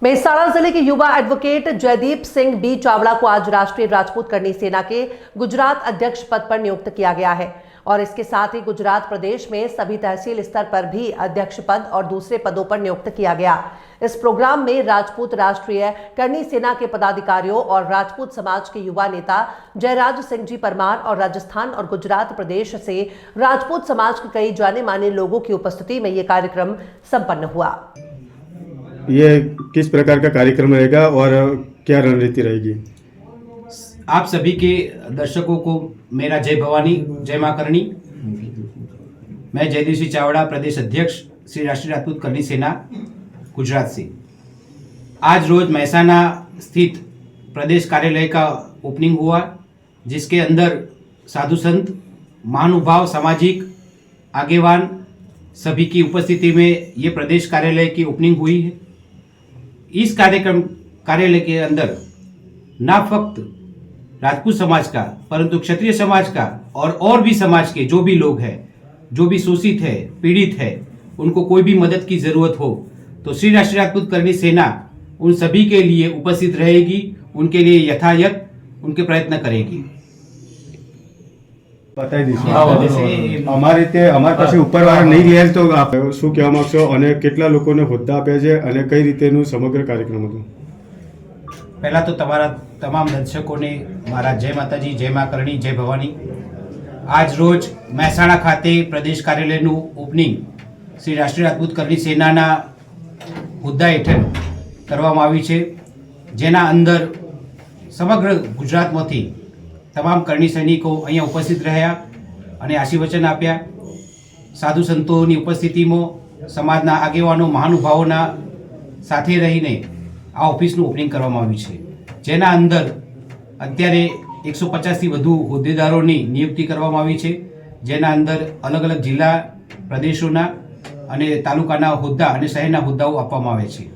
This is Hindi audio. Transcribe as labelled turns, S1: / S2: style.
S1: मेहसाणा जिले के युवा एडवोकेट जयदीप सिंह बी चावड़ा को आज राष्ट्रीय राजपूत करनी सेना के गुजरात अध्यक्ष पद पर नियुक्त किया गया है और इसके साथ ही गुजरात प्रदेश में सभी तहसील स्तर पर भी अध्यक्ष पद और दूसरे पदों पर नियुक्त किया गया। इस प्रोग्राम में राजपूत राष्ट्रीय करनी सेना के पदाधिकारियों और राजपूत समाज के युवा नेता जयराज सिंह जी परमार और राजस्थान और गुजरात प्रदेश से राजपूत समाज के कई जाने माने लोगों की उपस्थिति में यह कार्यक्रम संपन्न हुआ।
S2: ये किस प्रकार का कार्यक्रम रहेगा और क्या रणनीति रहेगी?
S3: आप सभी के दर्शकों को मेरा जय भवानी, जय मां करणी। मैं जयदीप सिंह चावड़ा, प्रदेश अध्यक्ष श्री राष्ट्रीय राजपूत करनी सेना गुजरात से। आज रोज मेहसाणा स्थित प्रदेश कार्यालय का ओपनिंग हुआ, जिसके अंदर साधु संत, महानुभाव, सामाजिक आगेवान सभी की उपस्थिति में ये प्रदेश कार्यालय की ओपनिंग हुई है। इस कार्यालय के अंदर ना फक्त राजपूत समाज का, परंतु क्षत्रिय समाज का और भी समाज के जो भी लोग हैं, जो भी शोषित है, पीड़ित है, उनको कोई भी मदद की जरूरत हो तो श्री राष्ट्रीय राजपूत करनी सेना उन सभी के लिए उपस्थित रहेगी, उनके लिए यथायथ उनके प्रयत्न करेगी।
S2: बताई दीजिए અમારી રીતે અમારી પાસે ઉપરવાળા નહીં રહ્યા તો આપ શું કહેવા માંગશો અને કેટલા લોકોને હોદ્દા આપ્યા છે અને કઈ રીતેનું સમગ્ર કાર્યક્રમ હતો?
S3: પહેલા તો તમારા તમામ દર્શકોને મારા જય માતાજી, જય મા કરણી, જય ભવાની। આજ રોજ મહેસાણા ખાતે પ્રદેશ કાર્યાલયનું ઓપનિંગ શ્રી રાષ્ટ્રીય રાજપૂત કરણી સેનાના હોદ્દા હેઠળ કરવામાં આવી છે, જેના અંદર સમગ્ર ગુજરાતમાંથી તમામ કરણી સૈનિકો અહીંયા ઉપસ્થિત રહ્યા અને આશીર્વચન આપ્યા। સાધુ સંતોની ઉપસ્થિતિમાં સમાજના આગેવાનો, મહાનુભાવોના સાથે રહીને આ ઓફિસનું ઓપનિંગ કરવામાં આવ્યું છે, જેના અંદર અત્યારે 150થી વધુ હોદ્દેદારોની નિયુક્તિ કરવામાં આવી છે, જેના અંદર અલગ અલગ જિલ્લા, પ્રદેશોના અને તાલુકાના હોદ્દા અને શહેરના હોદ્દાઓ આપવામાં આવે છે।